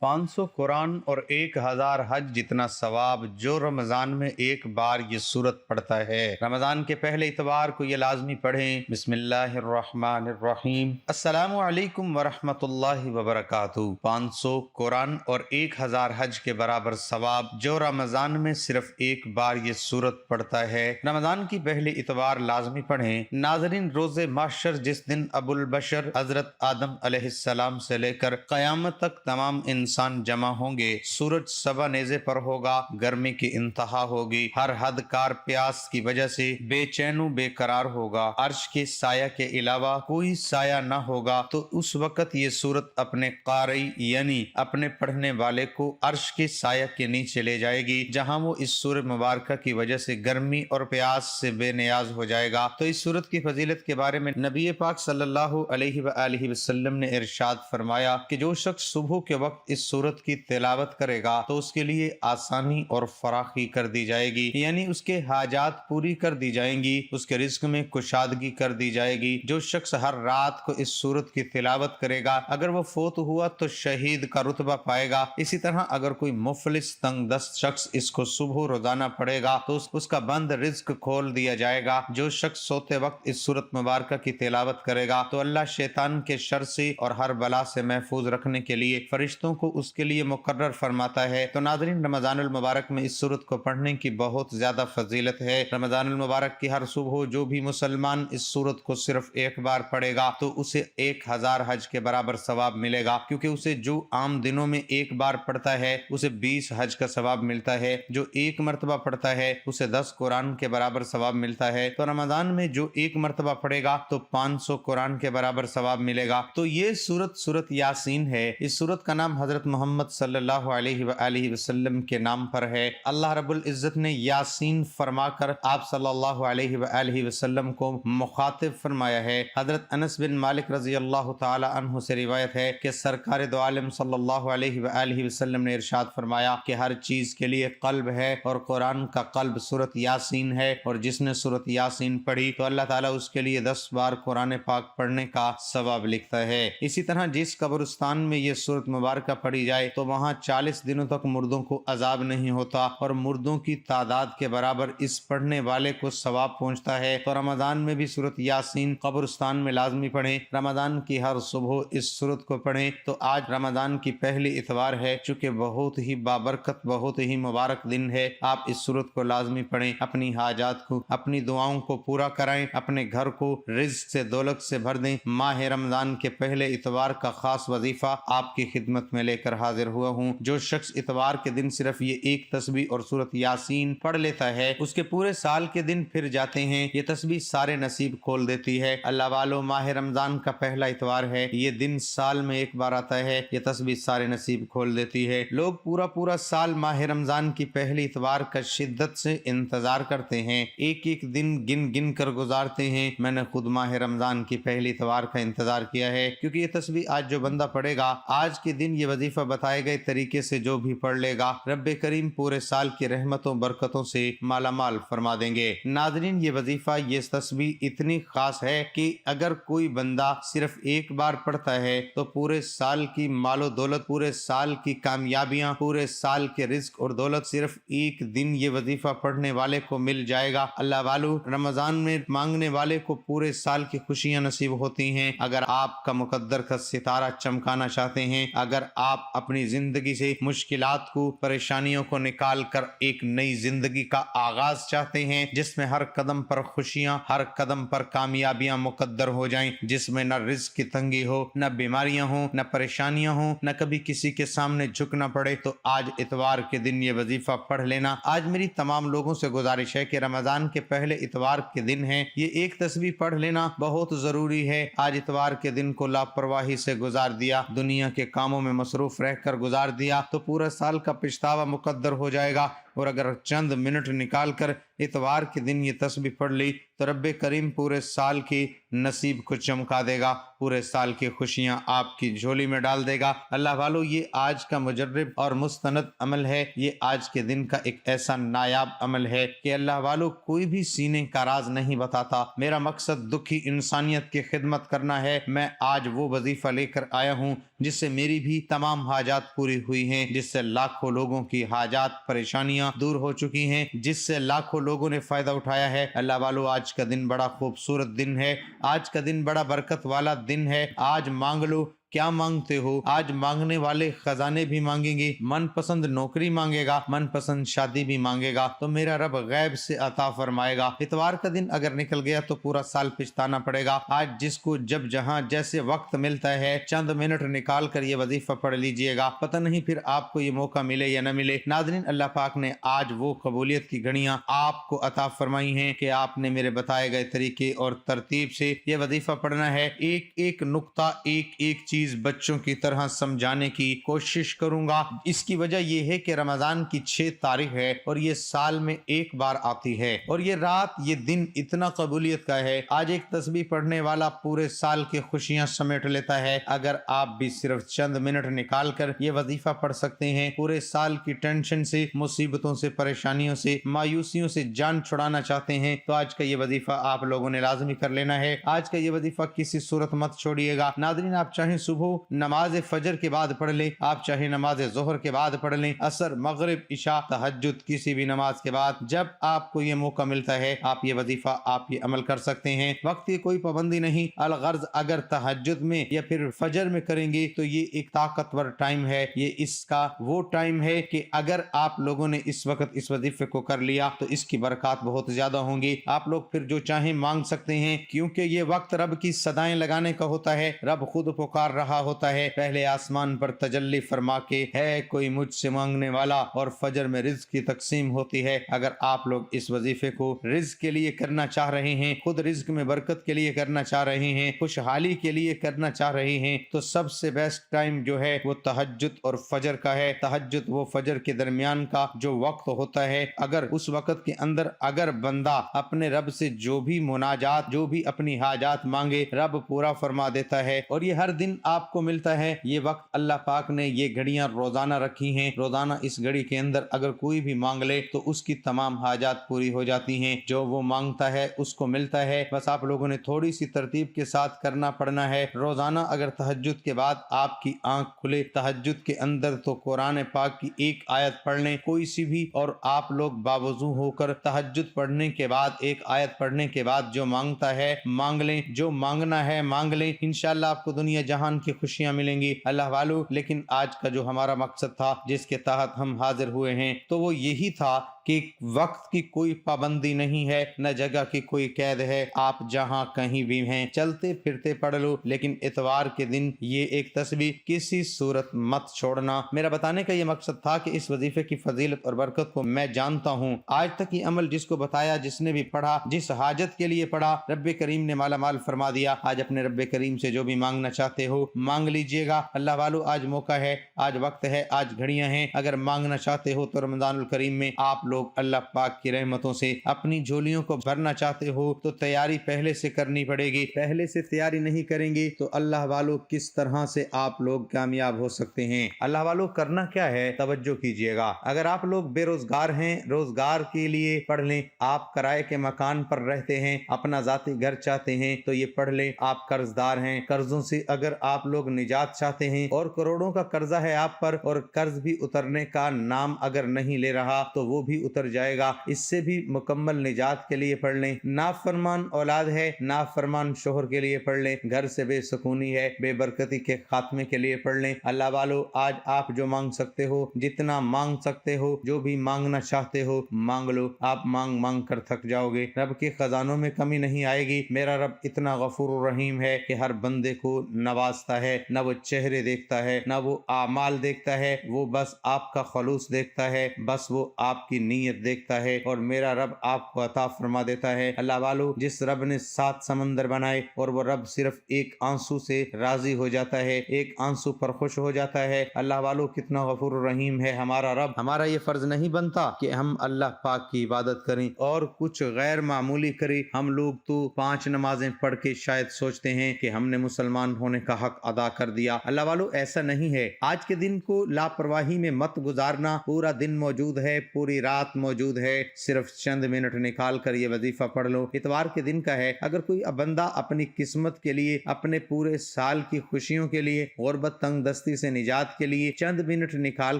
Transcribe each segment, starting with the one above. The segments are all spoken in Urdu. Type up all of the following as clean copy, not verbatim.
500 قرآن اور 1000 حج جتنا ثواب جو رمضان میں ایک بار یہ سورت پڑھتا ہے۔ رمضان کے پہلے اتوار کو یہ لازمی پڑھیں۔ بسم اللہ الرحمن الرحیم۔ السلام علیکم ورحمۃ اللہ وبرکاتہ۔ 500 قرآن اور 1000 حج کے برابر ثواب جو رمضان میں صرف ایک بار یہ سورت پڑھتا ہے۔ رمضان کی پہلے اتوار لازمی پڑھیں۔ ناظرین، روز محشر جس دن ابو البشر حضرت آدم علیہ السلام سے لے کر قیامت تک تمام انسان جمع ہوں گے، سورج سبا نیزے پر ہوگا، گرمی کی انتہا ہوگی، ہر حد کار پیاس کی وجہ سے بے چین و بے قرار ہوگا، عرش کے سایہ کے علاوہ کوئی سایہ نہ ہوگا، تو اس وقت یہ سورت اپنے قاری یعنی اپنے پڑھنے والے کو عرش کے سایہ کے نیچے لے جائے گی، جہاں وہ اس سورہ مبارکہ کی وجہ سے گرمی اور پیاس سے بے نیاز ہو جائے گا۔ تو اس سورت کی فضیلت کے بارے میں نبی پاک صلی اللہ علیہ وآلہ وسلم نے ارشاد فرمایا کہ جو شخص صبح کے وقت اس سورت کی تلاوت کرے گا تو اس کے لیے آسانی اور فراخی کر دی جائے گی، یعنی اس کے حاجات پوری کر دی جائیں گی، اس کے رزق میں کشادگی کر دی جائے گی۔ جو شخص ہر رات کو اس سورت کی تلاوت کرے گا، اگر وہ فوت ہوا تو شہید کا رتبہ پائے گا۔ اسی طرح اگر کوئی مفلس تنگ دست شخص اس کو صبح روزانہ پڑھے گا تو اس کا بند رزق کھول دیا جائے گا۔ جو شخص سوتے وقت اس سورت مبارکہ کی تلاوت کرے گا تو اللہ شیطان کے شر سے اور ہر بلا سے محفوظ رکھنے کے لیے فرشتوں کو اس کے لیے مقرر فرماتا ہے۔ تو ناظرین، رمضان المبارک میں اس سورت کو پڑھنے کی بہت زیادہ فضیلت ہے۔ رمضان المبارک کی ہر صبح جو بھی مسلمان اس سورت کو صرف ایک بار پڑھے گا تو اسے 1000 حج کے برابر ثواب ملے گا، کیونکہ اسے جو عام دنوں میں ایک بار پڑھتا ہے اسے 20 حج کا ثواب ملتا ہے، جو ایک مرتبہ پڑھتا ہے اسے 10 قرآن کے برابر ثواب ملتا ہے۔ تو رمضان میں جو ایک مرتبہ پڑھے گا تو 500 قرآن کے برابر ثواب ملے گا۔ تو یہ سورت یاسین ہے۔ اس سورت کا نام حضرت محمد صلی اللہ علیہ وآلہ وسلم کے نام پر ہے۔ اللہ رب العزت نے یاسین فرما کر آپ صلی اللہ علیہ وآلہ وسلم کو مخاطب فرمایا ہے۔ حضرت انس بن مالک رضی اللہ تعالی عنہ سے روایت ہے کہ سرکار دو عالم صلی اللہ علیہ وآلہ وسلم نے ارشاد فرمایا کہ ہر چیز کے لیے قلب ہے اور قرآن کا قلب سورت یاسین ہے، اور جس نے سورت یاسین پڑھی تو اللہ تعالیٰ اس کے لیے 10 بار قرآن پاک پڑھنے کا ثواب لکھتا ہے۔ اسی طرح جس قبرستان میں یہ سورت مبارکہ پڑھی جائے تو وہاں 40 دنوں تک مردوں کو عذاب نہیں ہوتا، اور مردوں کی تعداد کے برابر اس پڑھنے والے کو ثواب پہنچتا ہے۔ تو رمضان میں بھی سورت یاسین قبرستان میں لازمی پڑھیں۔ رمضان کی ہر صبح اس سورت کو پڑھیں۔ تو آج رمضان کی پہلی اتوار ہے، چونکہ بہت ہی بابرکت، بہت ہی مبارک دن ہے، آپ اس سورت کو لازمی پڑھیں، اپنی حاجات کو، اپنی دعاؤں کو پورا کرائیں، اپنے گھر کو رزق سے دولت سے بھر دیں۔ ماہ رمضان کے پہلے اتوار کا خاص وظیفہ آپ کی خدمت میں لے کر حاضر ہوا ہوں۔ جو شخص اتوار کے دن صرف یہ ایک تسبیح اور سورت یاسین پڑھ لیتا ہے، اس کے پورے سال کے دن پھر جاتے ہیں۔ یہ تسبیح سارے نصیب کھول دیتی ہے۔ اللہ والو، ماہ رمضان کا پہلا اتوار ہے، یہ دن سال میں ایک بار آتا ہے، یہ تسبیح سارے نصیب کھول دیتی ہے۔ لوگ پورا سال ماہ رمضان کی پہلی اتوار کا شدت سے انتظار کرتے ہیں، ایک ایک دن گن کر گزارتے ہیں۔ میں نے خود ماہ رمضان کی پہلی اتوار کا انتظار کیا ہے، کیونکہ یہ تسبیح آج جو بندہ پڑھے گا، آج کے دن یہ وظیفہ بتائے گئے طریقے سے جو بھی پڑھ لے گا، رب کریم پورے سال کی رحمتوں برکتوں سے مالا مال فرما دیں گے۔ ناظرین، یہ وظیفہ، یہ تسبیح اتنی خاص ہے کہ اگر کوئی بندہ صرف ایک بار پڑھتا ہے تو پورے سال کی مال و دولت، پورے سال کی کامیابیاں، پورے سال کے رزق اور دولت صرف ایک دن یہ وظیفہ پڑھنے والے کو مل جائے گا۔ اللہ والو، رمضان میں مانگنے والے کو پورے سال کی خوشیاں نصیب ہوتی ہیں۔ اگر آپ کا مقدر کا ستارہ چمکانا چاہتے ہیں، اگر آپ اپنی زندگی سے مشکلات کو، پریشانیوں کو نکال کر ایک نئی زندگی کا آغاز چاہتے ہیں، جس میں ہر قدم پر خوشیاں، ہر قدم پر کامیابیاں مقدر ہو جائیں، جس میں نہ رزق کی تنگی ہو، نہ بیماریاں ہوں، نہ پریشانیاں ہوں، نہ کبھی کسی کے سامنے جھکنا پڑے، تو آج اتوار کے دن یہ وظیفہ پڑھ لینا۔ آج میری تمام لوگوں سے گزارش ہے کہ رمضان کے پہلے اتوار کے دن ہے، یہ ایک تسبیح پڑھ لینا بہت ضروری ہے۔ آج اتوار کے دن کو لاپرواہی سے گزار دیا، دنیا کے کاموں میں مصروف رہ کر گزار دیا تو پورا سال کا پچھتاوا مقدر ہو جائے گا۔ اور اگر چند منٹ نکال کر اتوار کے دن یہ تسبیح پڑھ لی تو رب کریم پورے سال کی نصیب کو چمکا دے گا، پورے سال کی خوشیاں آپ کی جھولی میں ڈال دے گا۔ اللہ والو، یہ آج کا مجرب اور مستند عمل ہے، یہ آج کے دن کا ایک ایسا نایاب عمل ہے کہ اللہ والو کوئی بھی سینے کا راز نہیں بتاتا۔ میرا مقصد دکھی انسانیت کی خدمت کرنا ہے۔ میں آج وہ وظیفہ لے کر آیا ہوں جس سے میری بھی تمام حاجات پوری ہوئی ہیں، جس سے لاکھوں لوگوں کی حاجات پریشانیاں دور ہو چکی ہیں، جس سے لاکھوں لوگوں نے فائدہ اٹھایا ہے۔ اللہ والو، آج کا دن بڑا خوبصورت دن ہے، آج کا دن بڑا برکت والا دن ہے۔ آج مانگ لو کیا مانگتے ہو۔ آج مانگنے والے خزانے بھی مانگیں گے، من پسند نوکری مانگے گا، من پسند شادی بھی مانگے گا تو میرا رب غیب سے عطا فرمائے گا۔ اتوار کا دن اگر نکل گیا تو پورا سال پچھتانا پڑے گا۔ آج جس کو جب جہاں جیسے وقت ملتا ہے چند منٹ نکال کر یہ وظیفہ پڑھ لیجئے گا، پتہ نہیں پھر آپ کو یہ موقع ملے یا نہ ملے۔ ناظرین، اللہ پاک نے آج وہ قبولیت کی گھڑیاں آپ کو عطا فرمائی ہیں کہ آپ نے میرے بتائے گئے طریقے اور ترتیب سے یہ وظیفہ پڑھنا ہے۔ ایک ایک نقطہ، ایک ایک چیز بچوں کی طرح سمجھانے کی کوشش کروں گا۔ اس کی وجہ یہ ہے کہ رمضان کی 6 تاریخ ہے اور یہ سال میں ایک بار آتی ہے، اور یہ رات، یہ دن اتنا قبولیت کا ہے۔ آج ایک تسبیح پڑھنے والا پورے سال کی خوشیاں سمیٹ لیتا ہے۔ اگر آپ بھی صرف چند منٹ نکال کر یہ وظیفہ پڑھ سکتے ہیں، پورے سال کی ٹینشن سے، مصیبتوں سے، پریشانیوں سے، مایوسیوں سے جان چھڑانا چاہتے ہیں تو آج کا یہ وظیفہ آپ لوگوں نے لازمی کر لینا ہے۔ آج کا یہ وظیفہ کسی صورت مت چھوڑیے گا۔ ناظرین، آپ چاہیں صبح نماز فجر کے بعد پڑھ لیں، آپ چاہیں نماز ظہر کے بعد پڑھ لیں، عصر، مغرب، عشاء، تہجد، کسی بھی نماز کے بعد جب آپ کو یہ موقع ملتا ہے آپ یہ وظیفہ، آپ یہ عمل کر سکتے ہیں۔ وقت کی کوئی پابندی نہیں، الغرض اگر تہجد میں یا پھر فجر میں کریں گے تو یہ ایک طاقتور ٹائم ہے، یہ اس کا وہ ٹائم ہے کہ اگر آپ لوگوں نے اس وقت اس وظیفے کو کر لیا تو اس کی برکات بہت زیادہ ہوں گی۔ آپ لوگ پھر جو چاہیں مانگ سکتے ہیں، کیونکہ یہ وقت رب کی صدائیں لگانے کا ہوتا ہے۔ رب خود پکار رہا ہوتا ہے، پہلے آسمان پر تجلی فرما کے ہے کوئی مجھ سے مانگنے والا، اور فجر میں رزق کی تقسیم ہوتی ہے۔ اگر آپ لوگ اس وظیفے کو رزق کے لیے کرنا چاہ رہے ہیں، خود رزق میں برکت کے لیے کرنا چاہ رہے ہیں، خوشحالی کے لیے کرنا چاہ رہے ہیں، تو سب سے بیسٹ ٹائم جو ہے وہ تہجد اور فجر کا ہے۔ تہجد وہ فجر کے درمیان کا جو وقت ہوتا ہے، اگر اس وقت کے اندر اگر بندہ اپنے رب سے جو بھی مناجات، جو بھی اپنی حاجات مانگے، رب پورا فرما دیتا ہے۔ اور یہ ہر دن آپ کو ملتا ہے۔ یہ وقت اللہ پاک نے یہ گھڑیاں روزانہ رکھی ہیں، روزانہ اس گھڑی کے اندر اگر کوئی بھی مانگ لے تو اس کی تمام حاجات پوری ہو جاتی ہیں، جو وہ مانگتا ہے اس کو ملتا ہے۔ بس آپ لوگوں نے تھوڑی سی ترتیب کے ساتھ کرنا پڑنا ہے۔ روزانہ اگر تہجد کے بعد آپ کی آنکھ کھلے تہجد کے اندر تو قرآن پاک کی ایک آیت پڑھ لیں، کوئی سی بھی، اور آپ لوگ باوضو ہو کر تہجد پڑھنے کے بعد ایک آیت پڑھنے کے بعد جو مانگتا ہے مانگ لیں، جو مانگنا ہے مانگ لیں، انشاءاللہ آپ کو دنیا جہان کی خوشیاں ملیں گی۔ اللہ والو، لیکن آج کا جو ہمارا مقصد تھا جس کے تحت ہم حاضر ہوئے ہیں تو وہ یہی تھا کہ وقت کی کوئی پابندی نہیں ہے، نہ جگہ کی کوئی قید ہے، آپ جہاں کہیں بھی ہیں چلتے پھرتے پڑھ لو، لیکن اتوار کے دن یہ ایک تسبیح کسی صورت مت چھوڑنا۔ میرا بتانے کا یہ مقصد تھا کہ اس وظیفے کی فضیلت اور برکت کو میں جانتا ہوں۔ آج تک یہ عمل جس کو بتایا، جس نے بھی پڑھا، جس حاجت کے لیے پڑھا، رب کریم نے مالا مال فرما دیا۔ آج اپنے رب کریم سے جو بھی مانگنا چاہتے ہو مانگ لیجئے گا۔ اللہ والو، آج موقع ہے، آج وقت ہے، آج گھڑیاں ہیں۔ اگر مانگنا چاہتے ہو تو رمضان الکریم میں آپ لوگ اللہ پاک کی رحمتوں سے اپنی جھولیوں کو بھرنا چاہتے ہو تو تیاری پہلے سے کرنی پڑے گی۔ پہلے سے تیاری نہیں کریں گے تو اللہ والو کس طرح سے آپ لوگ کامیاب ہو سکتے ہیں۔ اللہ والو، کرنا کیا ہے، توجہ کیجئے گا۔ اگر آپ لوگ بے روزگار ہیں، روزگار کے لیے پڑھ لیں۔ آپ کرائے کے مکان پر رہتے ہیں، اپنا ذاتی گھر چاہتے ہیں تو یہ پڑھ لیں۔ آپ قرض دار ہیں، قرضوں سے اگر آپ لوگ نجات چاہتے ہیں اور کروڑوں کا قرضہ ہے آپ پر اور قرض بھی اترنے کا نام اگر نہیں لے رہا تو وہ بھی اتر جائے گا، اس سے بھی مکمل نجات کے لیے پڑھ لیں۔ نافرمان اولاد ہے، نافرمان شوہر کے لیے پڑھ لیں۔ گھر سے بے سکونی ہے، بے برکتی کے خاتمے کے لیے پڑھ لیں۔ اللہ والو، آج آپ جو مانگ سکتے ہو، جتنا مانگ سکتے ہو، جو بھی مانگنا چاہتے ہو مانگ لو۔ آپ مانگ مانگ کر تھک جاؤ گے، رب کے خزانوں میں کمی نہیں آئے گی۔ میرا رب اتنا غفور الرحیم ہے کہ ہر بندے کو نوازتا ہے، نہ وہ چہرے دیکھتا ہے، نہ وہ اعمال دیکھتا ہے، وہ بس آپ کا خلوص دیکھتا ہے، بس وہ آپ کی نیت دیکھتا ہے اور میرا رب آپ کو عطا فرما دیتا ہے۔ اللہ والو، جس رب نے 7 سمندر بنائے اور وہ رب صرف ایک آنسو سے راضی ہو جاتا ہے، ایک آنسو پر خوش ہو جاتا ہے۔ اللہ والو، کتنا غفور الرحیم ہے ہمارا رب۔ ہمارا یہ فرض نہیں بنتا کہ ہم اللہ پاک کی عبادت کریں اور کچھ غیر معمولی کریں۔ ہم لوگ تو 5 نمازیں پڑھ کے شاید سوچتے ہیں کہ ہم نے مسلمان ہونے کا حق ادا کر دیا۔ اللہ والو، ایسا نہیں ہے۔ آج کے دن کو لاپرواہی میں مت گزارنا۔ پورا دن موجود ہے، پوری رات موجود ہے، صرف چند منٹ نکال کر یہ وظیفہ پڑھ لو۔ اتوار کے دن کا ہے۔ اگر کوئی بندہ اپنی قسمت کے لیے، اپنے پورے سال کی خوشیوں کے لیے، غربت تنگ دستی سے نجات کے لیے چند منٹ نکال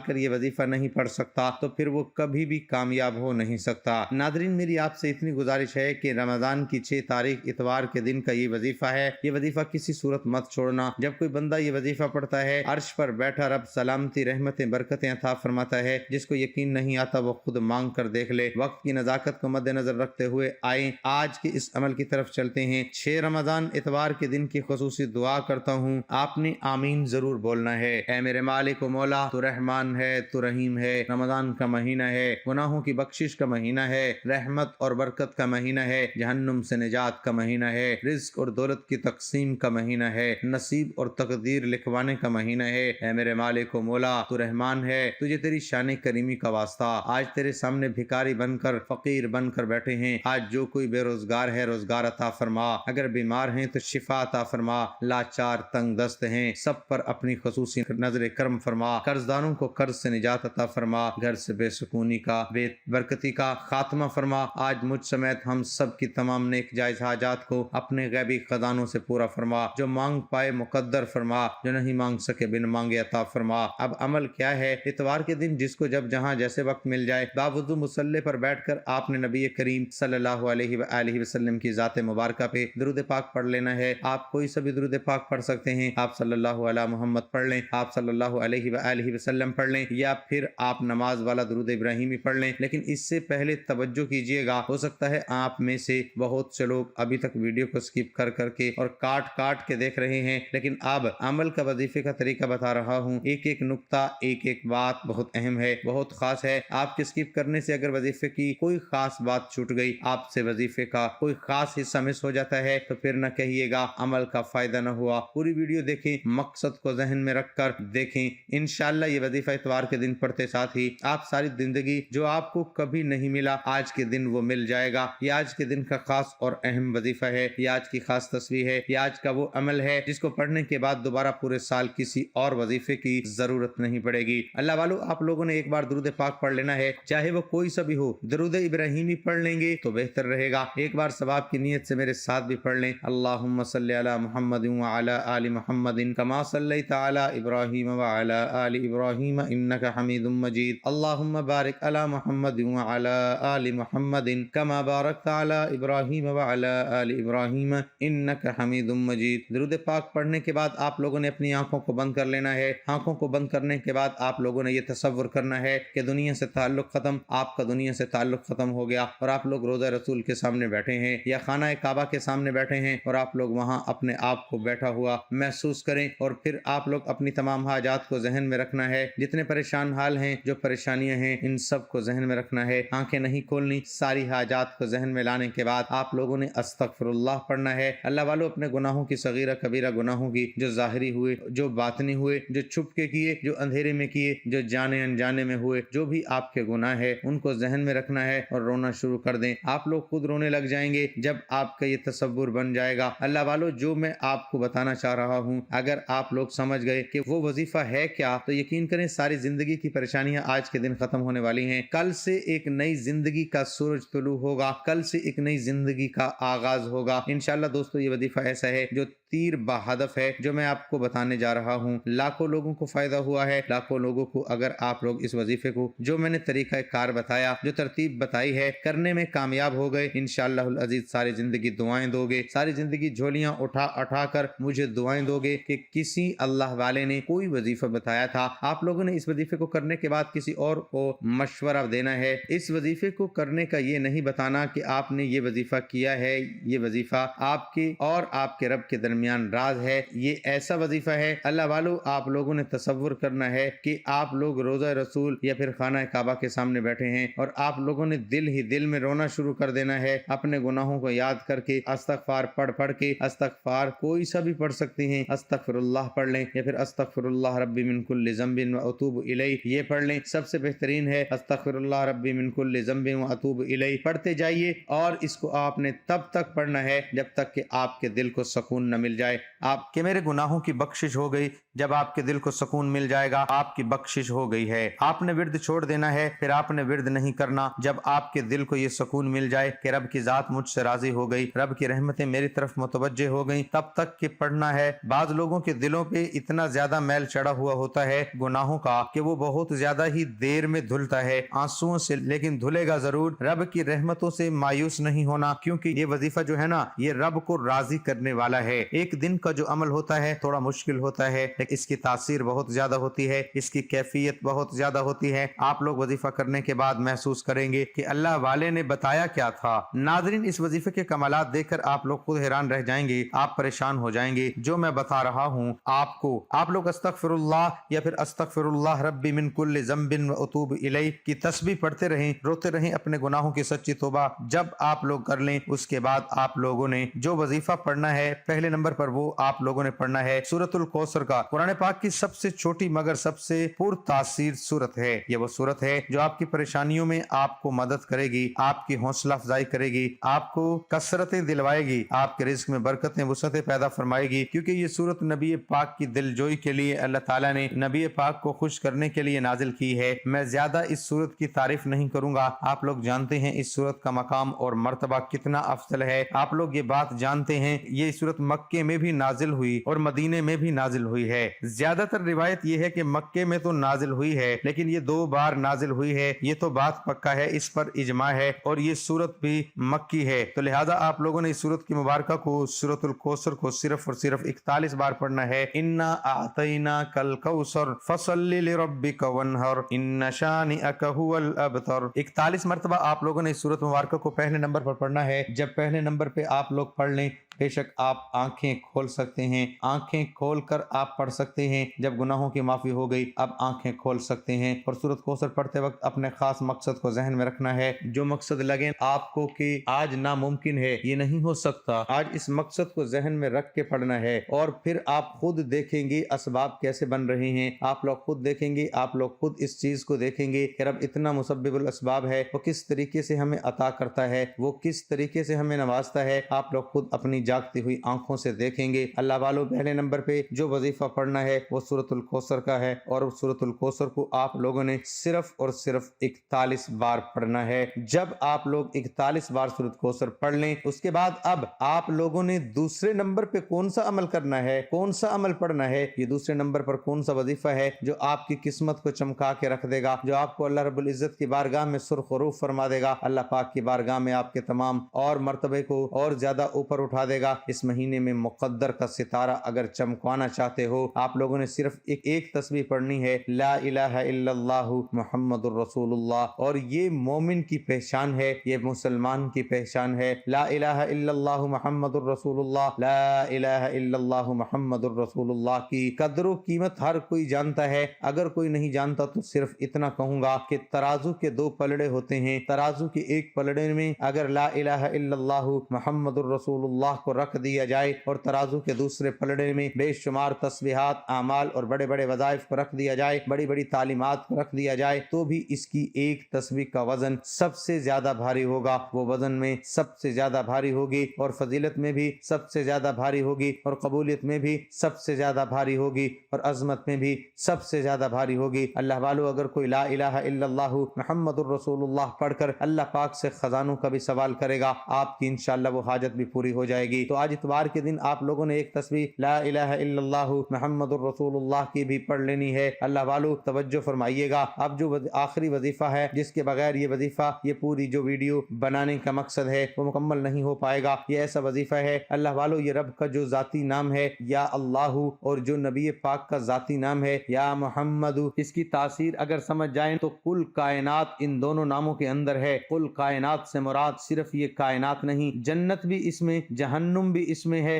کر یہ وظیفہ نہیں پڑھ سکتا تو پھر وہ کبھی بھی کامیاب ہو نہیں سکتا۔ ناظرین، میری آپ سے اتنی گزارش ہے کہ رمضان کی 6 تاریخ اتوار کے دن کا یہ وظیفہ ہے۔ یہ وظیفہ کسی صورت مت چھوڑنا۔ جب کوئی بندہ یہ وظیفہ پڑھتا ہے، عرش پر بیٹھا رب سلامتی، رحمتیں، برکتیں عطا فرماتا ہے۔ جس کو یقین نہیں آتا وہ خود مانگ کر دیکھ لے۔ وقت کی نزاکت کو مد نظر رکھتے ہوئے آئیں آج کے اس عمل کی طرف چلتے ہیں۔ 6 رمضان اتوار کے دن کی خصوصی دعا کرتا ہوں، آپ نے آمین ضرور بولنا ہے۔ اے میرے مالک و مولا، تو رحمان ہے، تو رحیم ہے۔ رمضان کا مہینہ ہے، گناہوں کی بخشش کا مہینہ ہے، رحمت اور برکت کا مہینہ ہے، جہنم سے نجات کا مہینہ ہے، رزق اور دولت کی تقسیم کا مہینہ ہے، نصیب اور تقدیر لکھوانے کا مہینہ ہے۔ اے میرے مالک و مولا، تو رحمان ہے، تجھے تیری شان کریمی کا واسطہ، آج تیرے سامنے بھکاری بن کر، فقیر بن کر بیٹھے ہیں۔ آج جو کوئی بے روزگار ہے، روزگار عطا فرما، اگر بیمار ہیں تو شفا عطا فرما، لاچار تنگ دست ہیں سب پر اپنی خصوصی نظر کرم فرما، قرضداروں کو قرض سے نجات عطا فرما، گھر سے بے سکونی کا، بے برکتی کا خاتمہ فرما۔ آج مجھ سمیت ہم سب کی تمام نیک جائز حاجات کو اپنے غیبی خزانوں سے پورا فرما، جو مانگ پائے مقدر فرما، جو نہیں مانگ سکے بن مانگے عطا فرما۔ اب عمل کیا ہے؟ اتوار کے دن جس کو جب جہاں جیسے وقت مل جائے، باوضو مصلی پر بیٹھ کر آپ نے نبی کریم صلی اللہ علیہ وآلہ وسلم کی ذات مبارکہ پہ درود پاک پڑھ لینا ہے۔ آپ کوئی سا بھی درود پاک پڑھ سکتے ہیں۔ آپ صلی اللہ علیہ محمد پڑھ لیں، آپ صلی اللہ علیہ وآلہ وسلم پڑھ لیں، یا پھر آپ نماز والا درود ابراہیمی پڑھ لیں۔ لیکن اس سے پہلے توجہ کیجئے گا، ہو سکتا ہے آپ میں سے بہت سے لوگ ابھی تک ویڈیو کو سکپ کر کر کے اور کاٹ کے دیکھ رہے ہیں، لیکن اب عمل کا وظیفے کا طریقہ بتا رہا ہوں۔ ایک ایک نقطہ، ایک ایک بات بہت اہم ہے، بہت خاص ہے۔ آپ کے سکپ کرنے سے اگر وظیفے کی کوئی خاص بات چھوٹ گئی، آپ سے وظیفے کا کوئی خاص حصہ مس ہو جاتا ہے، تو پھر نہ کہیے گا عمل کا فائدہ نہ ہوا۔ پوری ویڈیو دیکھیں، مقصد کو ذہن میں رکھ کر دیکھیں۔ انشاءاللہ یہ وظیفہ اتوار کے دن پڑھتے ساتھ ہی آپ ساری زندگی جو آپ کو کبھی نہیں ملا، آج کے دن وہ مل جائے گا۔ یہ آج کے دن کا خاص اور اہم وظیفہ ہے، یہ آج کی خاص تصویر ہے، یہ آج کا وہ عمل ہے جس کو پڑھنے کے بعد دوبارہ پورے سال کسی اور وظیفے کی ضرورت نہیں پڑے گی۔ اللہ والو، آپ لوگوں نے ایک بار درود پاک پڑھ لینا ہے، چاہے وہ کوئی سا بھی ہو۔ درود ابراہیمی پڑھ لیں گے تو بہتر رہے گا۔ ایک بار ثواب کی نیت سے میرے ساتھ بھی پڑھ لیں۔ اللہم صلی علی محمد وعلی آل محمد کما صلیت علی ابراہیم وعلی آل ابراہیم انک حمید مجید۔ اللہم بارک علی محمد وعلی آل محمد کما بارکت علی ابراہیم وعلی آل ابراہیم انک حمید مجید۔ درود پاک پڑھنے کے بعد آپ لوگوں نے اپنی آنکھوں کو بند کر لینا ہے۔ آنکھوں کو بند کرنے کے بعد آپ لوگوں نے یہ تصور کرنا ہے کہ دنیا سے تعلق ختم، آپ کا دنیا سے تعلق ختم ہو گیا اور آپ لوگ روضہ رسول کے سامنے بیٹھے ہیں یا خانہ کعبہ کے سامنے بیٹھے ہیں، اور آپ لوگ وہاں اپنے آپ کو بیٹھا ہوا محسوس کریں، اور پھر آپ لوگ اپنی تمام حاجات کو ذہن میں رکھنا ہے۔ جتنے پریشان حال ہیں، جو پریشانیاں ہیں، ان سب کو ذہن میں رکھنا ہے۔ آنکھیں نہیں کھولنی۔ ساری حاجات کو ذہن میں لانے کے بعد آپ لوگوں نے استغفر اللہ پڑھنا ہے۔ اللہ والو، اپنے گناہوں کی صغیرہ کبیرہ گناہوں کی، جو ظاہری ہوئے، جو باطنی ہوئے، جو چھپ کے کیے، جو اندھیرے میں کیے، جو جانے انجانے میں ہوئے، جو بھی آپ کے گناہ ہے ان کو ذہن میں رکھنا ہے اور رونا شروع کر دیں۔ آپ لوگ خود رونے لگ جائیں گے جب آپ کا یہ تصور بن جائے گا۔ اللہ والو، جو میں آپ کو بتانا چاہ رہا ہوں، اگر آپ لوگ سمجھ گئے کہ وہ وظیفہ ہے کیا، تو یقین کریں ساری زندگی کی پریشانیاں آج کے دن ختم ہونے والی ہیں۔ کل سے ایک نئی زندگی کا سورج طلوع ہوگا، کل سے ایک نئی زندگی کا آغاز ہوگا۔ انشاءاللہ دوستو، یہ وظیفہ ایسا ہے جو تیر بہدف ہے، جو میں آپ کو بتانے جا رہا ہوں۔ لاکھوں لوگوں کو فائدہ ہوا ہے، لاکھوں لوگوں کو اگر آپ لوگ اس وظیفے کو، جو میں نے طریقہ کار بتایا، جو ترتیب بتائی ہے، کرنے میں کامیاب ہو گئے، انشاءاللہ العزیز ساری زندگی دعائیں دو گے، ساری زندگی جھولیاں اٹھا کر مجھے دعائیں دو گے کہ کسی اللہ والے نے کوئی وظیفہ بتایا تھا، آپ لوگوں نے اس وظیفے کو کرنے کے بعد کسی اور کو مشورہ دینا ہے۔ اس وظیفے کو کرنے کا یہ نہیں بتانا کہ آپ نے یہ وظیفہ کیا ہے، یہ وظیفہ آپ کے اور آپ کے رب کے درمیان درمیان راز ہے۔ یہ ایسا وظیفہ ہے اللہ والو، آپ لوگوں نے تصور کرنا ہے کہ آپ لوگ روضہ رسول یا پھر خانہ کعبہ کے سامنے بیٹھے ہیں اور آپ لوگوں نے دل ہی دل میں رونا شروع کر دینا ہے، اپنے گناہوں کو یاد کر کے استغفار پڑھ کے، استغفار کوئی سا بھی پڑھ سکتے ہیں، استغفر اللہ پڑھ لیں یا پھر استغفر اللہ ربی من کل ذنب واتوب الیہ یہ پڑھ لیں، سب سے بہترین ہے استغفر اللہ ربی من کل ذنب واتوب الیہ۔ پڑھتے جائیے اور اس کو آپ نے تب تک پڑھنا ہے جب تک کہ آپ کے دل کو سکون نہ مل جائے۔ آپ کے میرے گناہوں کی بخشش ہو گئی، جب آپ کے دل کو سکون مل جائے گا آپ کی بخشش ہو گئی ہے۔ آپ نے ورد چھوڑ دینا ہے، پھر آپ نے ورد نہیں کرنا۔ جب آپ کے دل کو یہ سکون مل جائے کہ رب کی ذات مجھ سے راضی ہو گئی، رب کی رحمتیں میری طرف متوجہ ہو گئیں، تب تک کہ پڑھنا ہے۔ بعض لوگوں کے دلوں پہ اتنا زیادہ میل چڑھا ہوا ہوتا ہے گناہوں کا کہ وہ بہت زیادہ ہی دیر میں دھلتا ہے آنسوؤں سے، لیکن دھلے گا ضرور۔ رب کی رحمتوں سے مایوس نہیں ہونا، کیونکہ یہ وظیفہ جو ہے نا یہ رب کو راضی کرنے والا ہے۔ ایک دن کا جو عمل ہوتا ہے تھوڑا مشکل ہوتا ہے، لیکن اس کی تاثیر بہت زیادہ ہوتی ہے، اس کی کیفیت بہت زیادہ ہوتی ہے۔ آپ لوگ وظیفہ کرنے کے بعد محسوس کریں گے کہ اللہ والے نے بتایا کیا تھا۔ ناظرین، اس وظیفے کے کمالات دیکھ کر آپ لوگ خود حیران رہ جائیں گے، آپ پریشان ہو جائیں گے۔ جو میں بتا رہا ہوں آپ کو، آپ لوگ استغفر اللہ یا پھر استغفر اللہ ربی من کل ذنب واتوب الیہ کی تسبیح پڑھتے رہیں، روتے رہیں، اپنے گناہوں کی سچی توبہ جب آپ لوگ کر لیں، اس کے بعد آپ لوگوں نے جو وظیفہ پڑھنا ہے پہلے نمبر پر وہ آپ لوگوں نے پڑھنا ہے سورۃ الکوثر کا۔ قرآن پاک کی سب سے چھوٹی مگر سب سے پر تاثیر سورت ہے۔ یہ وہ سورت ہے جو آپ کی پریشانیوں میں آپ کو مدد کرے گی، آپ کی حوصلہ افزائی کرے گی، آپ کو کثرتیں دلوائے گی، آپ کے رزق میں برکتیں وسعتیں پیدا فرمائے گی، کیونکہ یہ سورت نبی پاک کی دل جوئی کے لیے اللہ تعالیٰ نے نبی پاک کو خوش کرنے کے لیے نازل کی ہے۔ میں زیادہ اس سورت کی تعریف نہیں کروں گا، آپ لوگ جانتے ہیں اس سورت کا مقام اور مرتبہ کتنا افضل ہے، آپ لوگ یہ بات جانتے ہیں۔ یہ سورت مکے میں بھی نازل ہوئی اور مدینے میں بھی نازل ہوئی ہے۔ زیادہ تر روایت یہ ہے کہ مکے میں تو نازل ہوئی ہے لیکن یہ 2 بار نازل ہوئی ہے، یہ تو بات پکا ہے، اس پر اجماع ہے، اور یہ سورت بھی مکی ہے، تو لہٰذا آپ لوگوں نے اس سورت کی مبارکہ کو سورۃ الکوثر کو صرف اور صرف 41 بار پڑھنا ہے۔ انا اعطیناک الکوثر فصل لربک وانحر ان شانئک ھو الابتر۔ 41 مرتبہ آپ لوگوں نے اس سورت مبارکہ کو پہلے نمبر پر پڑھنا ہے۔ جب پہلے نمبر پہ آپ لوگ پڑھ لیں، بے شک آپ آنکھیں کھول سکتے ہیں، آنکھیں کھول کر آپ پڑھ سکتے ہیں۔ جب گناہوں کی معافی ہو گئی اب آنکھیں کھول سکتے ہیں، اور سورۃ کوثر پڑھتے وقت اپنے خاص مقصد کو ذہن میں رکھنا ہے۔ جو مقصد لگے آپ کو کہ آج ناممکن ہے، یہ نہیں ہو سکتا، آج اس مقصد کو ذہن میں رکھ کے پڑھنا ہے، اور پھر آپ خود دیکھیں گے اسباب کیسے بن رہے ہیں، آپ لوگ خود دیکھیں گے، آپ لوگ خود اس چیز کو دیکھیں گے کہ رب اتنا مسبب الاسباب ہے، وہ کس طریقے سے ہمیں عطا کرتا ہے، وہ کس طریقے سے ہمیں نوازتا ہے، آپ لوگ خود اپنی جاگتی ہوئی آنکھوں سے دیکھیں گے۔ اللہ والوں، پہلے نمبر پہ جو وظیفہ پڑھنا ہے وہ سورۃ الکوثر کا ہے، اور سورۃ الکوثر کو آپ لوگوں نے صرف اور صرف 41 بار پڑھنا ہے۔ جب آپ لوگ 41 بار سورۃ کوثر پڑھ لیں، اس کے بعد اب آپ لوگوں نے دوسرے نمبر پہ کون سا عمل کرنا ہے، کون سا عمل پڑھنا ہے، یہ دوسرے نمبر پر کون سا وظیفہ ہے جو آپ کی قسمت کو چمکا کے رکھ دے گا، جو آپ کو اللہ رب العزت کی بارگاہ میں سرخ و روف فرما دے گا، اللہ پاک کی بارگاہ میں آپ کے تمام اور مرتبے کو اور زیادہ اوپر اٹھا دے گا۔ اس مہینے میں مقدر کا ستارہ اگر چمکوانا چاہتے ہو، آپ لوگوں نے صرف ایک تسبیح پڑھنی ہے، لا الہ الا اللہ محمد الرسول اللہ، اور یہ مومن کی پہچان ہے، یہ مسلمان کی پہچان ہے۔ لا الہ الا اللہ محمد الرسول اللہ، لا الہ الا اللہ محمد الرسول اللہ کی قدر و قیمت ہر کوئی جانتا ہے۔ اگر کوئی نہیں جانتا تو صرف اتنا کہوں گا کہ ترازو کے 2 پلڑے ہوتے ہیں، ترازو کے ایک پلڑے میں اگر لا الہ الا اللہ محمد الرسول اللہ کو رکھ دیا جائے اور ترازو کے دوسرے پلڑے میں بے شمار تسبیحات، اعمال اور بڑے بڑے وظائف کو رکھ دیا جائے، بڑی بڑی تعلیمات کو رکھ دیا جائے، تو بھی اس کی ایک تسبیح کا وزن سب سے زیادہ بھاری ہوگا، وہ وزن میں سب سے زیادہ بھاری ہوگی، اور فضیلت میں بھی سب سے زیادہ بھاری ہوگی، اور قبولیت میں بھی سب سے زیادہ بھاری ہوگی، اور عظمت میں بھی سب سے زیادہ بھاری ہوگی۔ اللہ والو، اگر کوئی لا الہ الا اللہ محمد الرسول اللہ پڑھ کر اللہ پاک سے خزانوں کا بھی سوال کرے گا، آپ کی انشاءاللہ وہ حاجت بھی پوری ہو جائے گی۔ تو آج اتوار کے دن آپ لوگوں نے ایک تسبیح لا الہ الا اللہ محمد الرسول اللہ کی بھی پڑھ لینی ہے۔ اللہ والو توجہ فرمائیے گا، اب جو آخری وظیفہ ہے جس کے بغیر یہ وظیفہ، یہ پوری جو ویڈیو بنانے کا مقصد ہے وہ مکمل نہیں ہو پائے گا، یہ ایسا وظیفہ ہے اللہ والو، یہ رب کا جو ذاتی نام ہے یا اللہ، اور جو نبی پاک کا ذاتی نام ہے یا محمد، اس کی تاثیر اگر سمجھ جائیں تو کل کائنات ان دونوں ناموں کے اندر ہے۔ کل کائنات سے مراد صرف یہ کائنات نہیں، جنت بھی اس میں، جہنم بھی اس میں ہے،